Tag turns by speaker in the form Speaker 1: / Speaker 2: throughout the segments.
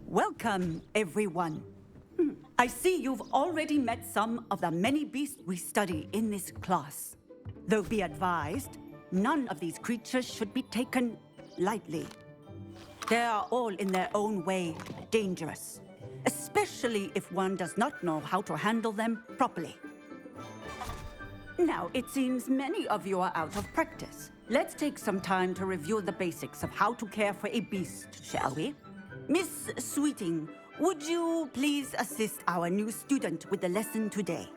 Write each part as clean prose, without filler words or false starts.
Speaker 1: Welcome, everyone. I see you've already met some of the many beasts we study in this class. Though be advised, none of these creatures should be taken lightly. They are all in their own way dangerous, especially if one does not know how to handle them properly. Now, it seems many of you are out of practice. Let's take some time to review the basics of how to care for a beast, shall we? Miss Sweeting, would you please assist our new student with the lesson today?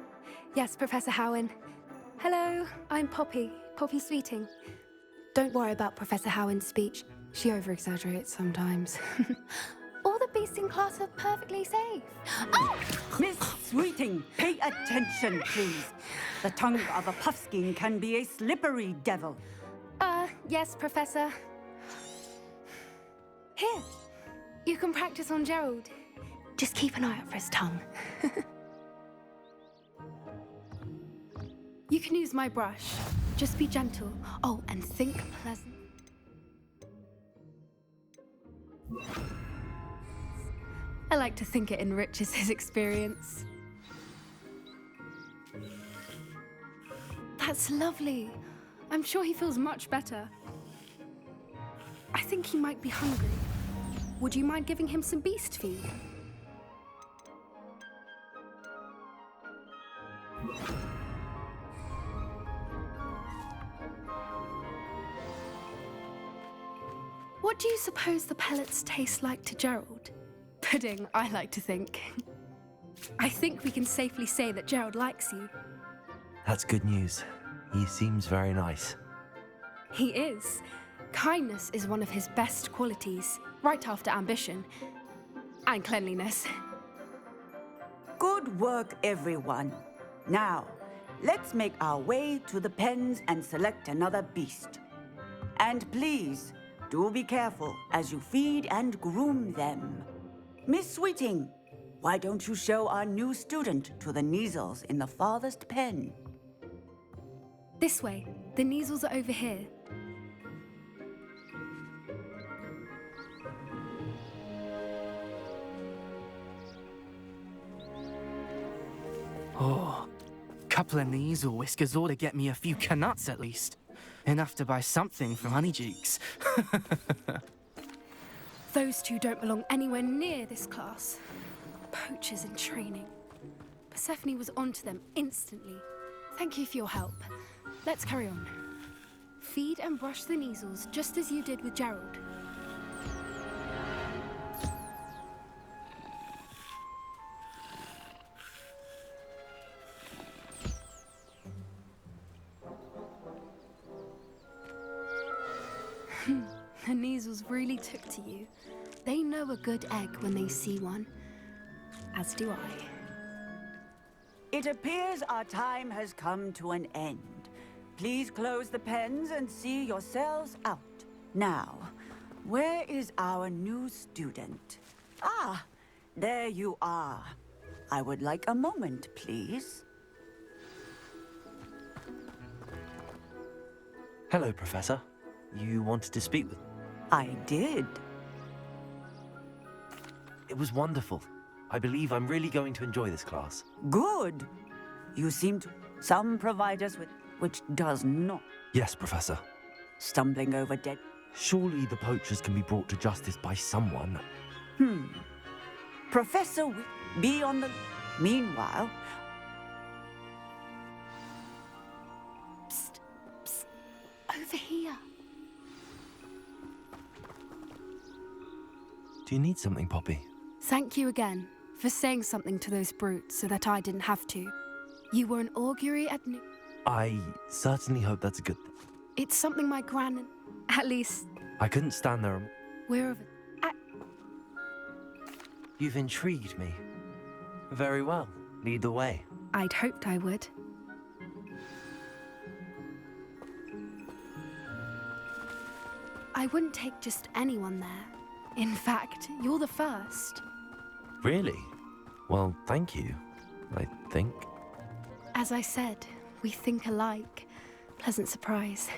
Speaker 2: Yes, Professor Howin. Hello, I'm Poppy Sweeting. Don't worry about Professor Howin's speech. She over-exaggerates sometimes. All the beasts in class are perfectly safe. Oh!
Speaker 1: Miss Sweeting, pay attention, please. The tongue of a puffskein can be a slippery devil.
Speaker 2: Yes, Professor. Here, you can practice on Gerald. Just keep an eye out for his tongue. You can use my brush. Just be gentle. Oh, and think pleasant. I like to think it enriches his experience. That's lovely. I'm sure he feels much better. I think he might be hungry. Would you mind giving him some beast feed? What do you suppose the pellets taste like to Gerald? Pudding, I like to think. I think we can safely say that Gerald likes you.
Speaker 3: That's good news. He seems very nice.
Speaker 2: He is. Kindness is one of his best qualities, right after ambition. And cleanliness.
Speaker 1: Good work, everyone. Now, let's make our way to the pens and select another beast. And please, do be careful as you feed and groom them. Miss Sweeting, why don't you show our new student to the Neasels in the farthest pen?
Speaker 2: This way. The Neasels are over here.
Speaker 4: Oh, couple of Neasel whiskers ought to get me a few canuts at least. Enough to buy something from Honeydukes.
Speaker 2: Those two don't belong anywhere near this class. Poachers in training. Persephone was onto them instantly. Thank you for your help. Let's carry on. Feed and brush the Neasels just as you did with Gerald. The Neasels really took to you. They know a good egg when they see one. As do I.
Speaker 1: It appears our time has come to an end. Please close the pens and see yourselves out. Now, where is our new student? Ah, there you are. I would like a moment, please.
Speaker 3: Hello, Professor. You wanted to speak with...
Speaker 1: I did.
Speaker 3: It was wonderful. I believe I'm really going to enjoy this class.
Speaker 1: Good. You seem to... Some providers which does not.
Speaker 3: Yes, Professor.
Speaker 1: Stumbling over dead.
Speaker 3: Surely the poachers can be brought to justice by someone.
Speaker 1: Professor will be on the... Meanwhile...
Speaker 2: Psst, psst. Over here.
Speaker 3: Do you need something, Poppy?
Speaker 2: Thank you again for saying something to those brutes so that I didn't have to. You were an augury at New...
Speaker 3: I certainly hope that's a good thing.
Speaker 2: It's something my gran... At least,
Speaker 3: I couldn't stand there and...
Speaker 2: we're of...
Speaker 3: You've intrigued me. Very well. Lead the way.
Speaker 2: I'd hoped I would. I wouldn't take just anyone there. In fact, you're the first.
Speaker 3: Really? Well, thank you, I think.
Speaker 2: As I said, we think alike. Pleasant surprise.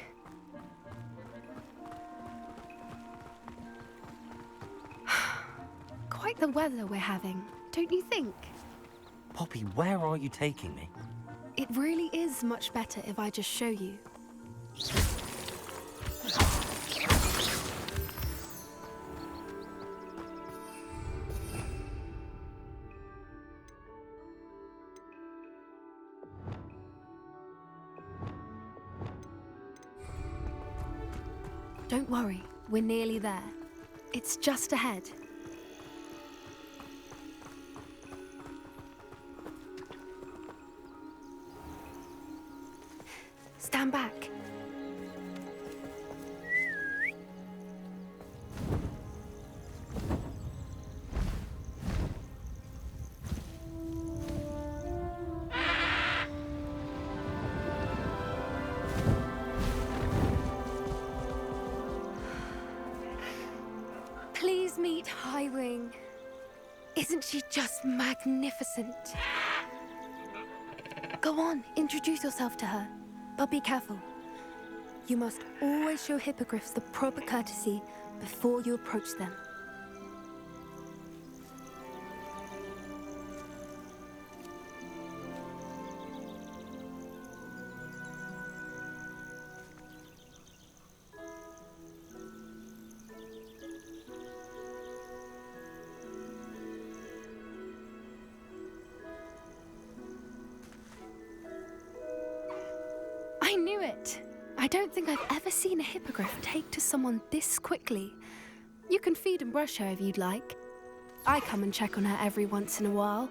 Speaker 2: quite the weather we're having, don't you think?
Speaker 3: Poppy, where are you taking me?
Speaker 2: It really is much better if I just show you. Don't worry, we're nearly there. It's just ahead. Stand back. Please meet Highwing. Isn't she just magnificent? Go on, introduce yourself to her. But be careful. You must always show hippogriffs the proper courtesy before you approach them. I knew it! I don't think I've ever seen a hippogriff take to someone this quickly. You can feed and brush her if you'd like. I come and check on her every once in a while.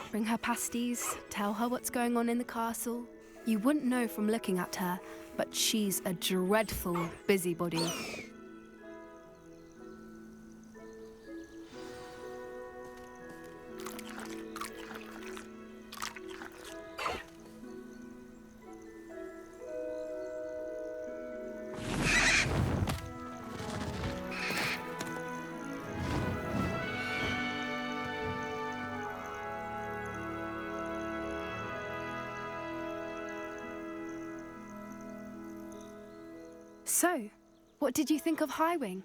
Speaker 2: Bring her pasties, tell her what's going on in the castle. You wouldn't know from looking at her, but she's a dreadful busybody. So, what did you think of Highwing?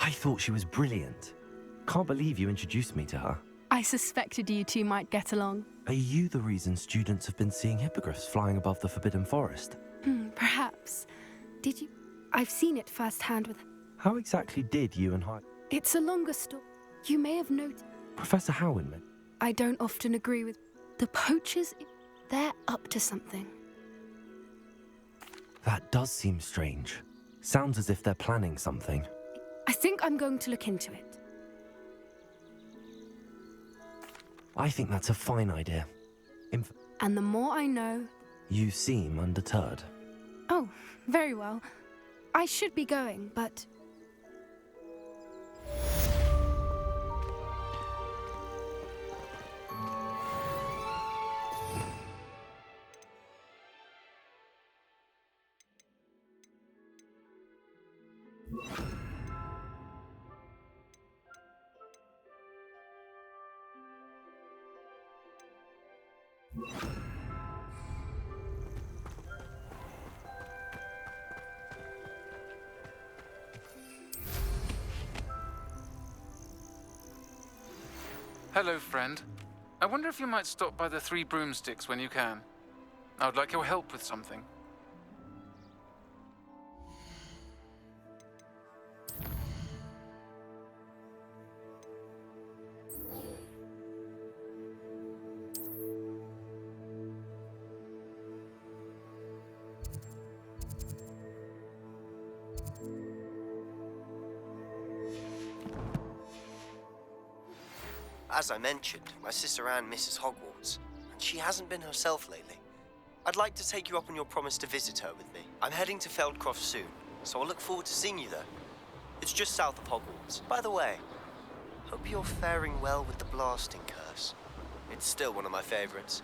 Speaker 3: I thought she was brilliant. Can't believe you introduced me to her.
Speaker 2: I suspected you two might get along.
Speaker 3: Are you the reason students have been seeing hippogriffs flying above the Forbidden Forest?
Speaker 2: Perhaps. Did you? I've seen it firsthand with...
Speaker 3: How exactly did you and
Speaker 2: It's a longer story. You may have noted...
Speaker 3: Professor Howin?
Speaker 2: I don't often agree with... The poachers, they're up to something.
Speaker 3: That does seem strange. Sounds as if they're planning something.
Speaker 2: I think I'm going to look into it.
Speaker 3: I think that's a fine idea.
Speaker 2: And the more I know...
Speaker 3: You seem undeterred.
Speaker 2: Oh, very well. I should be going, but...
Speaker 5: Hello, friend. I wonder if you might stop by the Three Broomsticks when you can. I would like your help with something.
Speaker 6: As I mentioned, my sister Anne misses Hogwarts, and she hasn't been herself lately. I'd like to take you up on your promise to visit her with me. I'm heading to Feldcroft soon, so I'll look forward to seeing you there. It's just south of Hogwarts. By the way, hope you're faring well with the blasting curse. It's still one of my favorites.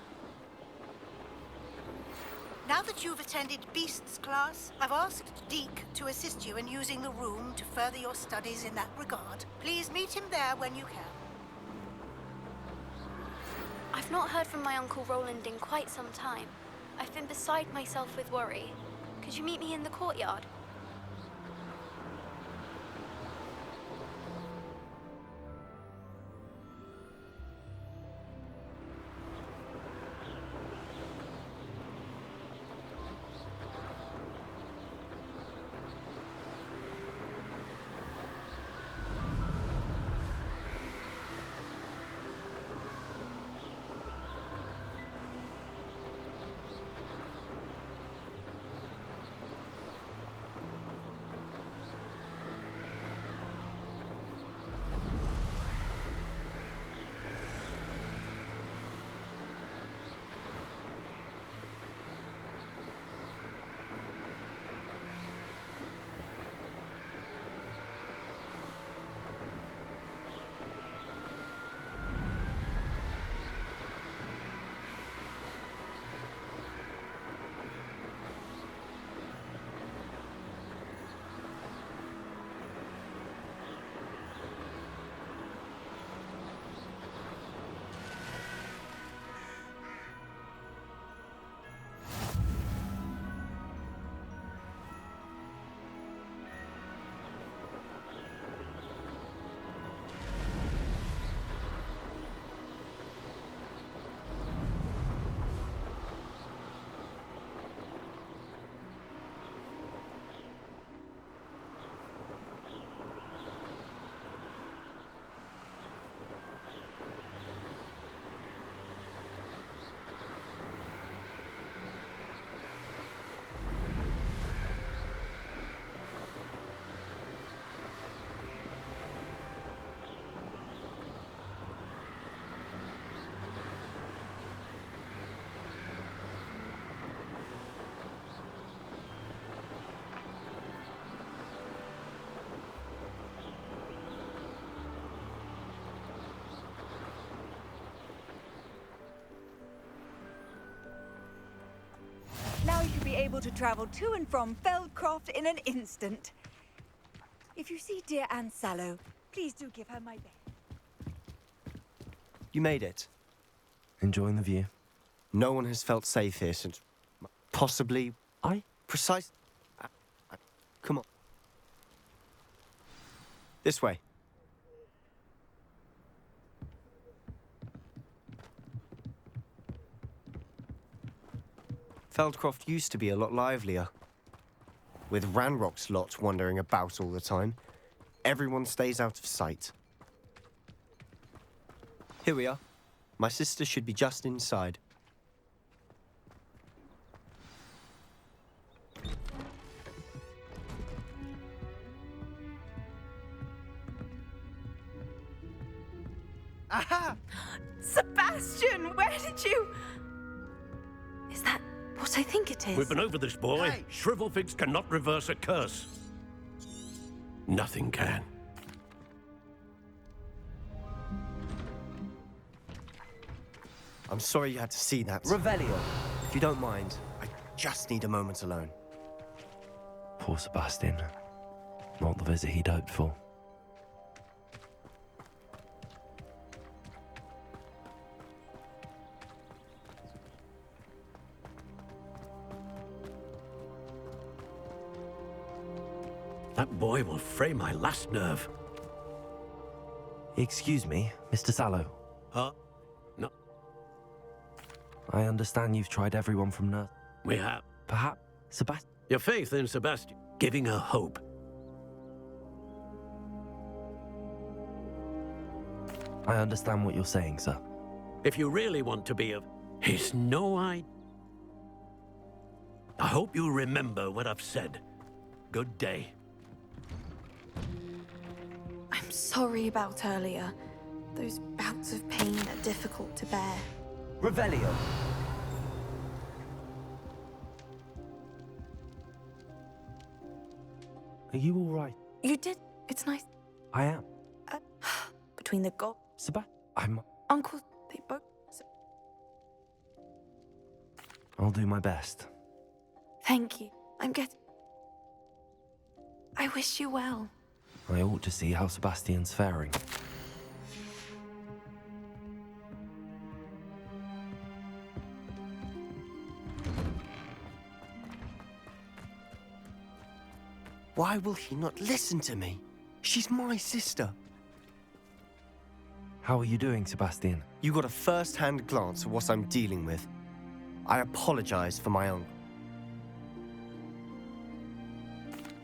Speaker 7: Now that you've attended Beasts class, I've asked Deke to assist you in using the room to further your studies in that regard. Please meet him there when you can.
Speaker 8: I've not heard from my Uncle Roland in quite some time. I've been beside myself with worry. Could you meet me in the courtyard?
Speaker 9: able to travel to and from Feldcroft in an instant. If you see dear Anne Sallow, please do give her my best.
Speaker 6: You made it.
Speaker 3: Enjoying the view?
Speaker 6: No one has felt safe here since... possibly... Precise... come on. This way. Feldcroft used to be a lot livelier. With Ranrock's lot wandering about all the time, everyone stays out of sight. Here we are. My sister should be just inside.
Speaker 9: Aha! Sebastian, where did you...
Speaker 2: Is that what I think it is?
Speaker 10: We've been over this, boy.
Speaker 6: Hey.
Speaker 10: Shrivelfigs cannot reverse a curse. Nothing can.
Speaker 6: I'm sorry you had to see that.
Speaker 3: Revelio.
Speaker 6: If you don't mind, I just need a moment alone.
Speaker 3: Poor Sebastian. Not the visit he'd hoped for.
Speaker 10: That boy will fray my last nerve.
Speaker 3: Excuse me, Mr. Sallow.
Speaker 10: Huh? No,
Speaker 3: I understand you've tried everyone from nurse.
Speaker 10: we have.
Speaker 3: Perhaps Sebastian.
Speaker 10: Your faith in Sebastian, giving her hope.
Speaker 3: I understand what you're saying, sir.
Speaker 10: If you really want to be of his I hope you remember what I've said. Good day.
Speaker 11: I'm sorry about earlier. Those bouts of pain are difficult to bear.
Speaker 3: Revelio. Are you all right?
Speaker 11: You did. It's nice.
Speaker 3: I am.
Speaker 11: Between the
Speaker 3: I'm...
Speaker 11: uncles, they both...
Speaker 3: I'll do my best.
Speaker 11: Thank you. I wish you well.
Speaker 3: I ought to see how Sebastian's faring.
Speaker 6: Why will he not listen to me? She's my sister.
Speaker 3: How are you doing, Sebastian?
Speaker 6: You got a first-hand glance at what I'm dealing with. I apologize for my uncle.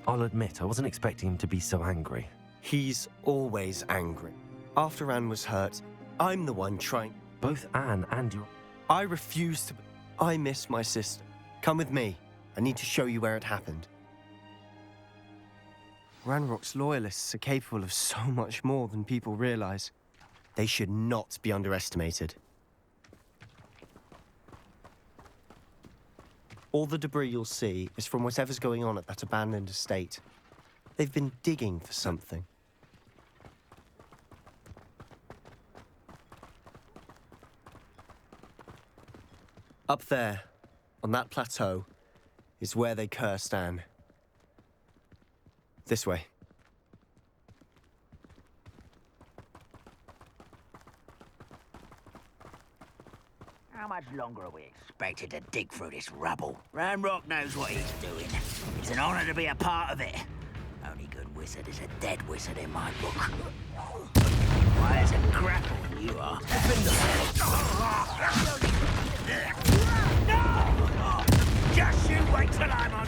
Speaker 3: I'll admit, I wasn't expecting him to be so angry.
Speaker 6: He's always angry. After Anne was hurt, I'm the one trying...
Speaker 3: Both Anne and your...
Speaker 6: I refuse to... I miss my sister. Come with me. I need to show you where it happened. Ranrock's loyalists are capable of so much more than people realize. They should not be underestimated. All the debris you'll see is from whatever's going on at that abandoned estate. They've been digging for something. Up there, on that plateau, is where they cursed Anne. This way.
Speaker 12: How much longer are we expected to dig through this rubble? Ranrock knows what he's doing. It's an honor to be a part of it. Only good wizard is a dead wizard in my book. Why, as a grapple you are. No! Just you wait till I'm on.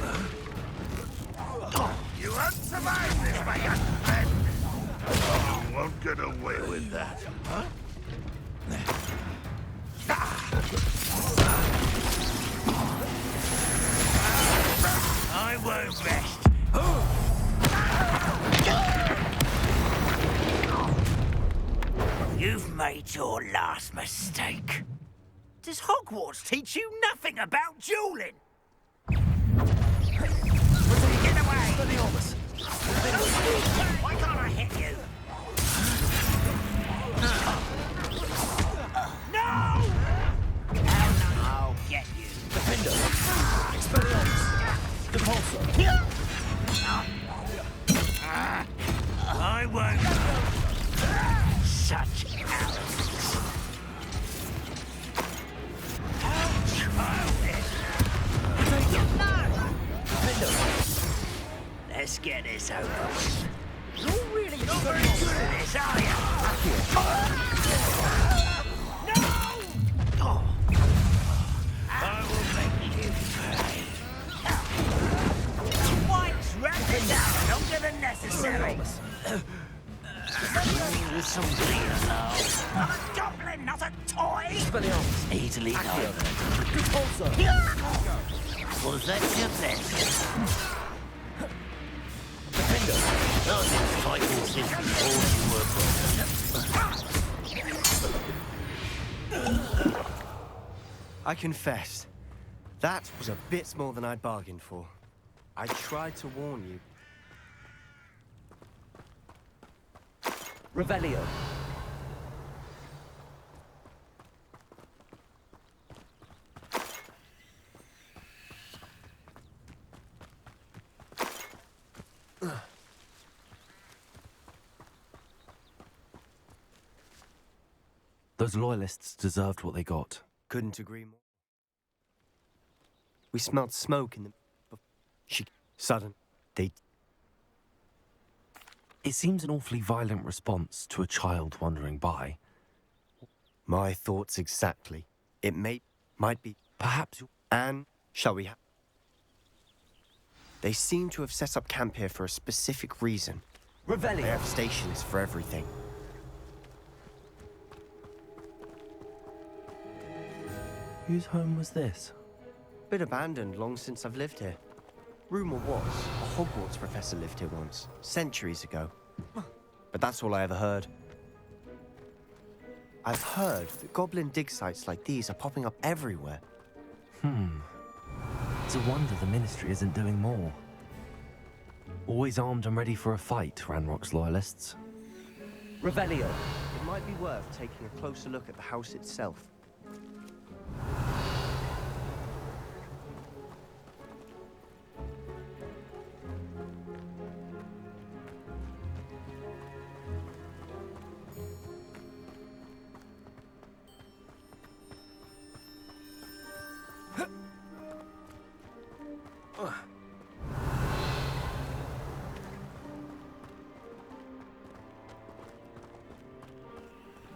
Speaker 13: You won't survive this, my young friend. You won't get away with that, huh?
Speaker 12: I won't rest. You've made your last mistake. Does Hogwarts teach you nothing about dueling? Get away! Why can't I hit you? No! I'll get you.
Speaker 3: Defender! Expelliarmus!
Speaker 12: won't. Such arrogance. How childish. Let's get this over with. You're really not very good at this, are you? No! Oh. I will make you pay. White's wrapping down longer than necessary. With some cleaner now. A goblin, not a toy! Easily done. Was that your best? I've been fighting since before you were born.
Speaker 6: I confess, that was a bit more than I'd bargained for. I tried to warn you.
Speaker 3: Revelio. Those loyalists deserved what they got.
Speaker 6: Couldn't agree more. We smelled smoke in the...
Speaker 3: It seems an awfully violent response to a child wandering by.
Speaker 6: My thoughts exactly. It might be...
Speaker 3: Perhaps...
Speaker 6: And shall we have... They seem to have set up camp here for a specific reason.
Speaker 3: Revelio.
Speaker 6: They have stations for everything.
Speaker 3: Whose home was this?
Speaker 6: Bit abandoned long since I've lived here. Rumour was, a Hogwarts professor lived here once, centuries ago. But that's all I ever heard. I've heard that goblin dig sites like these are popping up everywhere.
Speaker 3: It's a wonder the Ministry isn't doing more. Always armed and ready for a fight, Ranrock's loyalists.
Speaker 6: Revelio. It might be worth taking a closer look at the house itself.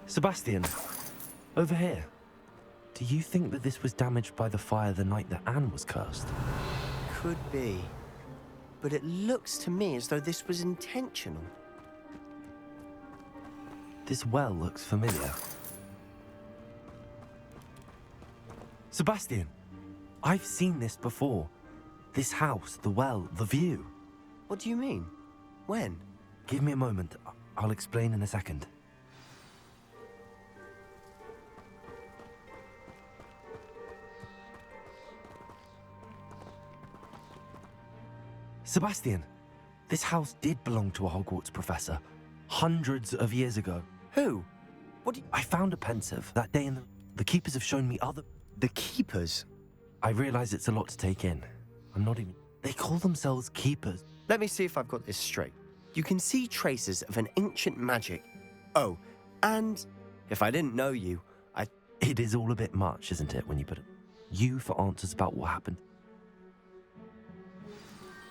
Speaker 3: Sebastian, over here. Do you think that this was damaged by the fire the night that Anne was cursed?
Speaker 6: Could be. But it looks to me as though this was intentional.
Speaker 3: This well looks familiar. Sebastian, I've seen this before. This house, the well, the view.
Speaker 6: What do you mean? When?
Speaker 3: Give me a moment. I'll explain in a second. Sebastian, this house did belong to a Hogwarts professor, hundreds of years ago.
Speaker 6: Who? What do you...
Speaker 3: I found a pensive that day, and the keepers have shown me other...
Speaker 6: The keepers?
Speaker 3: I realize it's a lot to take in. I'm not even... They call themselves keepers.
Speaker 6: Let me see if I've got this straight. You can see traces of an ancient magic. Oh, and if I didn't know you,
Speaker 3: It is all a bit much, isn't it, when you put it... You for answers about what happened.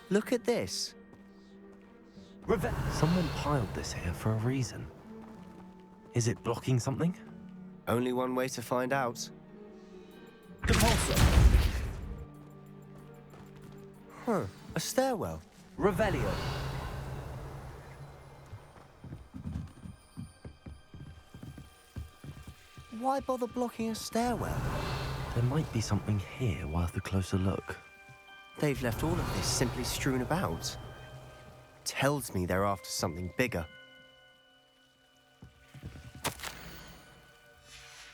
Speaker 6: Look at this.
Speaker 3: Someone piled this here for a reason. Is it blocking something?
Speaker 6: Only one way to find out. Huh, a stairwell.
Speaker 3: Revelio.
Speaker 6: Why bother blocking a stairwell?
Speaker 3: There might be something here worth a closer look.
Speaker 6: They've left all of this simply strewn about. Tells me they're after something bigger.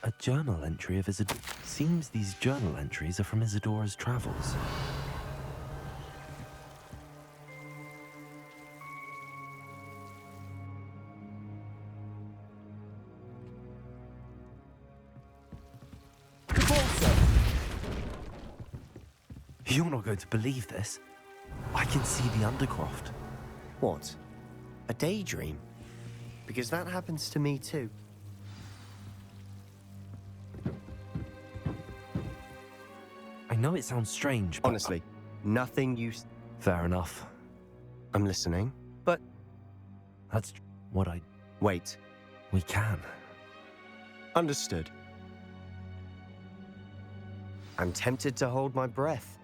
Speaker 3: A journal entry of Isadora. Seems these journal entries are from Isadora's travels. You're not going to believe this. I can see the Undercroft.
Speaker 6: What? A daydream? because that happens to me too.
Speaker 3: I know it sounds strange, but...
Speaker 6: Honestly, nothing you...
Speaker 3: Fair enough.
Speaker 6: I'm listening, but...
Speaker 3: That's what I...
Speaker 6: Wait.
Speaker 3: We can.
Speaker 6: Understood. I'm tempted to hold my breath.